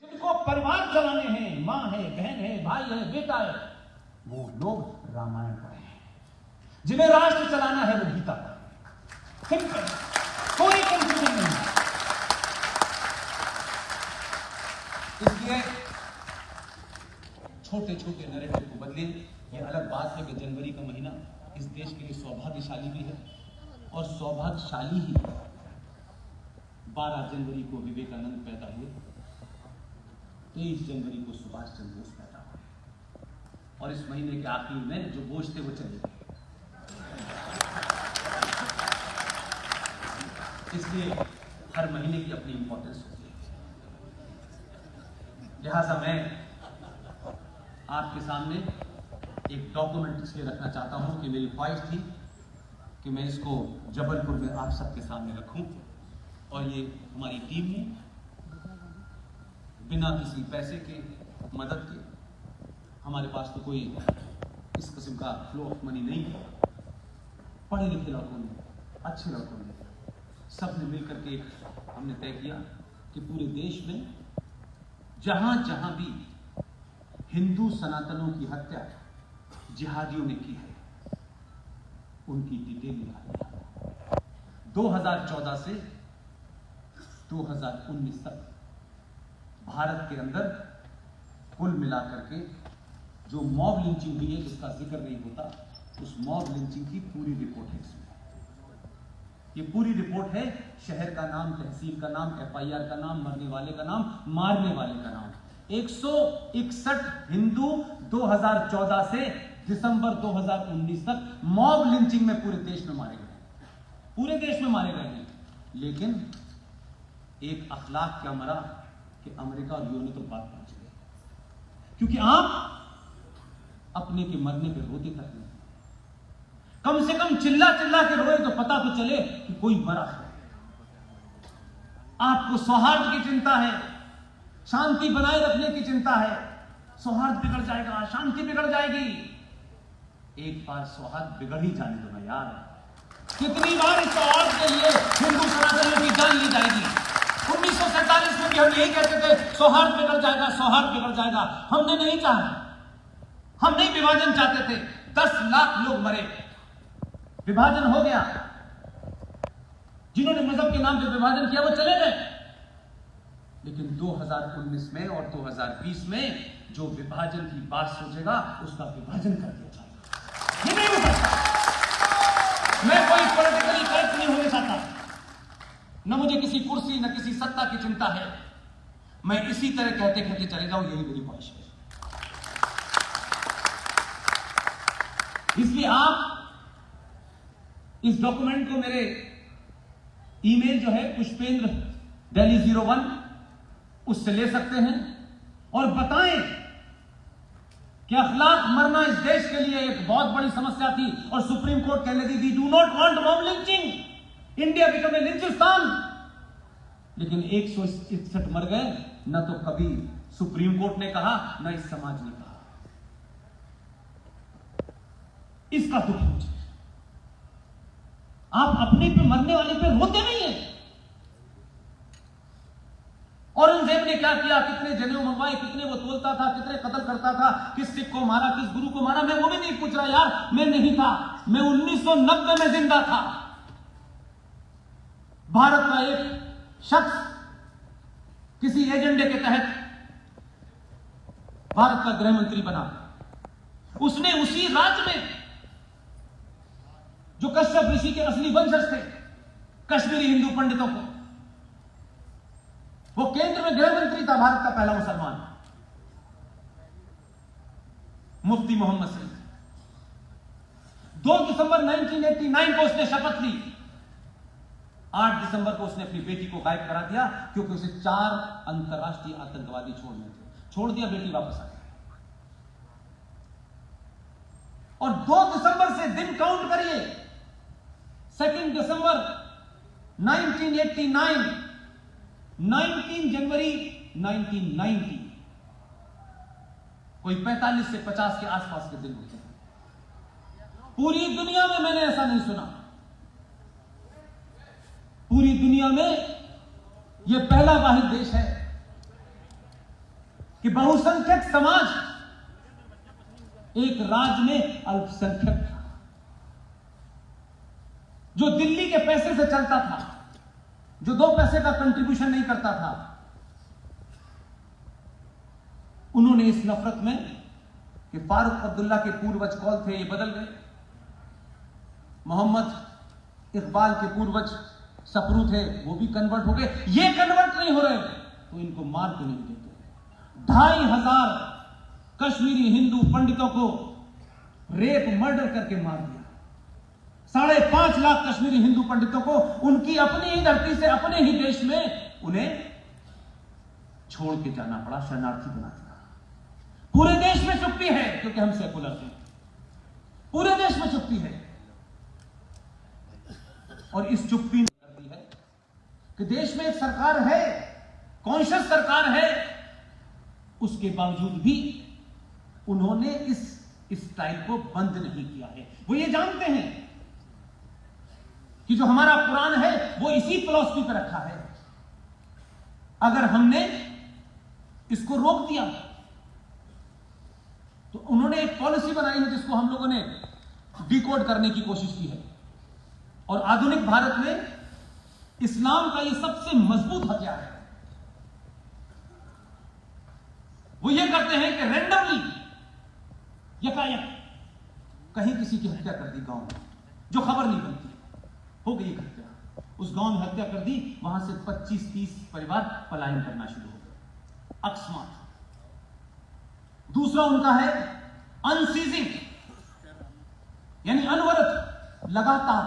जिनको परिवार चलाने हैं, माँ है, बहन है, भाई है, बेटा है, वो लोग रामायण पढ़े हैं। जिन्हें राष्ट्र चलाना है वो गीता पढ़े। सिंपल, कोई कंफ्यूजन नहीं। इसलिए छोटे छोटे नैरेटिव को बदलें। ये अलग बात है कि जनवरी का महीना इस देश के लिए सौभाग्यशाली भी है, और सौभाग्यशाली ही 12 जनवरी को विवेकानंद पैदा हुए, 23 जनवरी को सुभाष चंद्र बोस पैदा हुए, और इस महीने के आखिर में जो बोझ थे वो चले गए। इसलिए हर महीने की अपनी इंपॉर्टेंस होती है। लिहाजा मैं आपके सामने एक डॉक्यूमेंट इसलिए रखना चाहता हूं कि मेरी ख्वाहिश थी कि मैं इसको जबलपुर में आप सबके सामने रखूं, और ये हमारी टीम ने बिना किसी पैसे के, मदद के, हमारे पास तो कोई इस किस्म का फ्लो ऑफ मनी नहीं है, पढ़े लिखे लड़कों ने, अच्छे लड़कों ने, सब ने मिलकर के हमने तय किया कि पूरे देश में जहां जहां भी हिंदू सनातनों की हत्या जिहादियों ने की है, उनकी डिटेल निकाली। 2014 से 2019 तक भारत के अंदर कुल मिलाकर के जो मॉब लिंचिंग हुई है, जिसका जिक्र नहीं होता, उस मॉब लिंचिंग की पूरी रिपोर्ट है इसमें। ये पूरी रिपोर्ट है, शहर का नाम, तहसील का नाम, FIR का नाम, मरने वाले का नाम, मारने वाले का नाम। 161 हिंदू 2014 से दिसंबर 2019 तक मॉब लिंचिंग में पूरे देश में मारे गए, पूरे देश में मारे गए हैं। लेकिन एक अखलाक क्या मरा कि अमेरिका और यूरोप तो बात पहुंच गई, क्योंकि आप अपने के मरने पे रोते तक नहीं, कम से कम चिल्ला चिल्ला के रोए तो पता तो चले कि कोई मरा है। आपको सौहार्द की चिंता है, शांति बनाए रखने की चिंता है। सौहार्द बिगड़ जाएगा, शांति बिगड़ जाएगी। एक बार सौहार्द बिगड़ ही जाने दो ना यार। कितनी बार इस सौहार्द के लिए हिंदू सनातनियों की जान ली जाएगी। 1947 में भी हम यही कहते थे, सौहार्द बिगड़ जाएगा, सौहार्द बिगड़ जाएगा। हमने नहीं चाहा, हम नहीं विभाजन चाहते थे। 10 लाख लोग मरे, विभाजन हो गया। जिन्होंने मजहब के नाम पे विभाजन किया वो चले गए। लेकिन 2019 में और 2020 में जो विभाजन की बात सोचेगा उसका विभाजन कर दिया जाएगा। ये नहीं हो सकता। मैं कोई पॉलिटिकली करेक्ट नहीं होना चाहता, न मुझे किसी कुर्सी न किसी सत्ता की चिंता है। मैं इसी तरह कहते कहते चले जाऊं, यही मेरी ख्वाहिश है। इसलिए आप इस डॉक्यूमेंट को मेरे ईमेल जो है पुष्पेंद्र दिल्ली 01 उससे ले सकते हैं, और बताएं कि अखलाक मरना इस देश के लिए एक बहुत बड़ी समस्या थी, और सुप्रीम कोर्ट कहने दी, we do not want mob lynching, India become a Lynchistan. लेकिन 161 मर गए, न तो कभी सुप्रीम कोर्ट ने कहा, न इस समाज ने कहा। इसका दुख मुझे। आप अपने पे मरने वाले पे रोते नहीं है। औरंगजेब ने क्या किया, कितने जनेऊ मंगवाए, कितने वो तोलता था, कितने कत्ल करता था, किस सिख को मारा, किस गुरु को मारा, मैं वो भी नहीं पूछ रहा यार। मैं नहीं था, मैं 1990 में जिंदा था। भारत का एक शख्स किसी एजेंडे के तहत भारत का गृह मंत्री बना, उसने उसी राज्य में जो कश्यप ऋषि के असली वंशज थे, कश्मीरी हिंदू पंडितों को, वो केंद्र में गृह मंत्री था, भारत का पहला मुसलमान, मुफ्ती मोहम्मद सईद। 2 दिसंबर 1989 को उसने शपथ ली। 8 दिसंबर को उसने अपनी बेटी को गायब करा दिया, क्योंकि उसे 4 अंतरराष्ट्रीय आतंकवादी छोड़ने थे। छोड़ दिया, बेटी वापस आ गई। और 2 दिसंबर से दिन काउंट करिए, 2 दिसंबर 1989, 19 जनवरी 1990, कोई 45 से 50 के आसपास के दिन होते हैं। पूरी दुनिया में मैंने ऐसा नहीं सुना। पूरी दुनिया में यह पहला वाहिद देश है कि बहुसंख्यक समाज एक राज्य में अल्पसंख्यक था, जो दिल्ली के पैसे से चलता था, जो 2 पैसे का कंट्रीब्यूशन नहीं करता था। उन्होंने इस नफरत में कि फारूक अब्दुल्ला के पूर्वज कौन थे, ये बदल गए। मोहम्मद इकबाल के पूर्वज सपरू थे, वो भी कन्वर्ट हो गए। ये कन्वर्ट नहीं हो रहे तो इनको मार क्यों नहीं देते? 2500 कश्मीरी हिंदू पंडितों को रेप मर्डर करके मार दिया। 5.5 लाख कश्मीरी हिंदू पंडितों को उनकी अपनी ही धरती से, अपने ही देश में उन्हें छोड़ के जाना पड़ा, शरणार्थी बना दिया। पूरे देश में चुप्पी है क्योंकि हम सेकुलर हैं। पूरे देश में चुप्पी है और इस चुप्पी ने करती है कि देश में एक सरकार है, कॉन्शियस सरकार है, उसके बावजूद भी उन्होंने इस स्टाइल को बंद नहीं किया है। वो ये जानते हैं कि जो हमारा कुरान है वो इसी फिलॉसफी पर रखा है। अगर हमने इसको रोक दिया तो उन्होंने एक पॉलिसी बनाई है जिसको हम लोगों ने डिकोड करने की कोशिश की है। और आधुनिक भारत में इस्लाम का यह सबसे मजबूत हथियार है। वो ये करते हैं कि रैंडमली यकायक कहीं किसी की हत्या कर दी गांव में, जो खबर नहीं बनती, हो गई हत्या। उस गांव में हत्या कर दी, वहां से 25-30 परिवार पलायन करना शुरू हो गए अकस्मात। दूसरा उनका है अनसीजिंग, यानी अनवरत, लगातार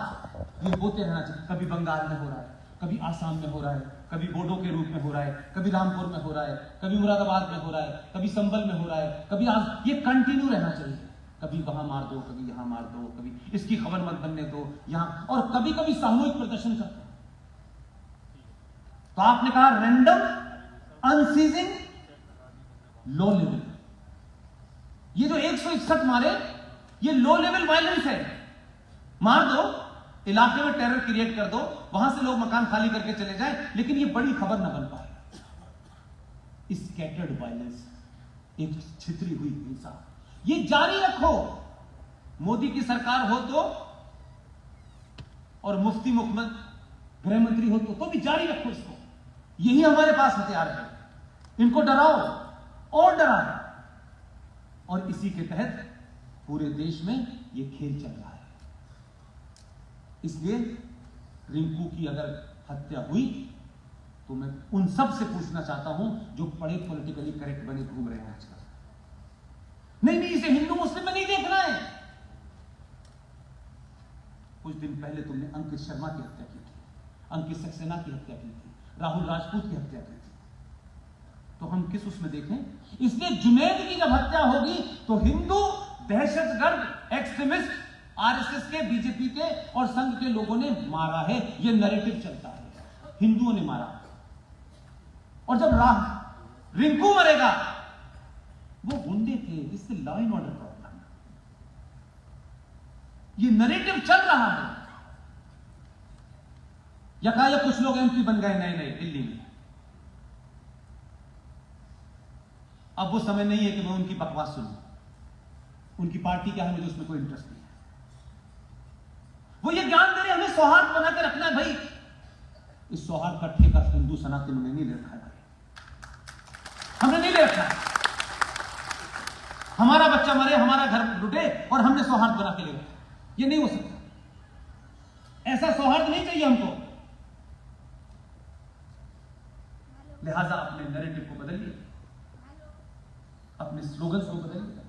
ये होते रहना चाहिए। कभी बंगाल में हो रहा है, कभी आसाम में हो रहा है, कभी बोडो के रूप में हो रहा है, कभी रामपुर में हो रहा है, कभी मुरादाबाद में हो रहा है, कभी संबल में हो रहा है, कभी ये कंटिन्यू रहना चाहिए। कभी वहां मार दो, कभी यहां मार दो, कभी इसकी खबर मत बनने दो यहां, और कभी कभी सामूहिक प्रदर्शन करते। तो आपने कहा रैंडम, अनसीजिंग, लो लेवल। ये जो 161 मारे, ये लो लेवल वायलेंस है। मार दो, इलाके में टेरर क्रिएट कर दो, वहां से लोग मकान खाली करके चले जाएं, लेकिन ये बड़ी खबर ना बन पाए। स्कैटर्ड वायलेंस, एक छितरी हुई हिंसा, ये जारी रखो। मोदी की सरकार हो तो, और मुफ्ती मुख्यमंत्री गृह मंत्री हो तो भी जारी रखो इसको। यही हमारे पास हथियार है। इनको डराओ और डराओ, और इसी के तहत पूरे देश में ये खेल चल रहा है। इसलिए रिंकू की अगर हत्या हुई तो मैं उन सब से पूछना चाहता हूं जो बड़े पॉलिटिकली करेक्ट बने घूम रहे हैं आजकल। नहीं, इसे हिंदू मुस्लिम में नहीं देखना है। कुछ दिन पहले तुमने अंकित शर्मा की हत्या की थी, अंकित सक्सेना की हत्या की थी, राहुल राजपूत की हत्या की थी, तो हम किस उसमें देखें? इसलिए जुनैद की जब हत्या होगी तो हिंदू दहशतगर्द, एक्सट्रीमिस्ट, आरएसएस के, बीजेपी के और संघ के लोगों ने मारा है, यह नैरेटिव चलता है, हिंदुओं ने मारा। और जब रिंकू मरेगा, वो गुंडे थे, इससे लॉ एंड ऑर्डर प्रॉब्लम, ये नैरेटिव चल रहा है। यकायक कुछ लोग एमपी बन गए नए नए दिल्ली में। अब वो समय नहीं है कि मैं उनकी बकवास सुनूं। उनकी पार्टी क्या है, मुझे उसमें कोई इंटरेस्ट नहीं है। वो ये ज्ञान दे रहे हमें सौहार्द बना के रखना है। भाई, इस सौहार्द का ठेका हिंदू सनातन ने नहीं ले रखा है भाई, हमने नहीं ले रखा है। हमारा बच्चा मरे, हमारा घर लुटे और हमने सौहार्द बना के ले रखा, ये नहीं हो सकता। ऐसा सौहार्द नहीं चाहिए हमको। लिहाजा अपने नैरेटिव को बदलिए, अपने स्लोगन्स को बदलिए,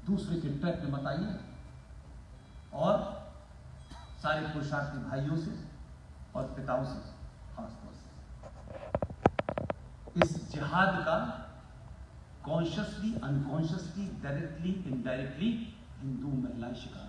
दूसरे के ट्रैक में मत आइए, और सारे पुरुषार्थी भाइयों से और पिताओं से खासतौर से इस जिहाद का consciously, unconsciously, directly, indirectly Hindu महिलाएं शिकार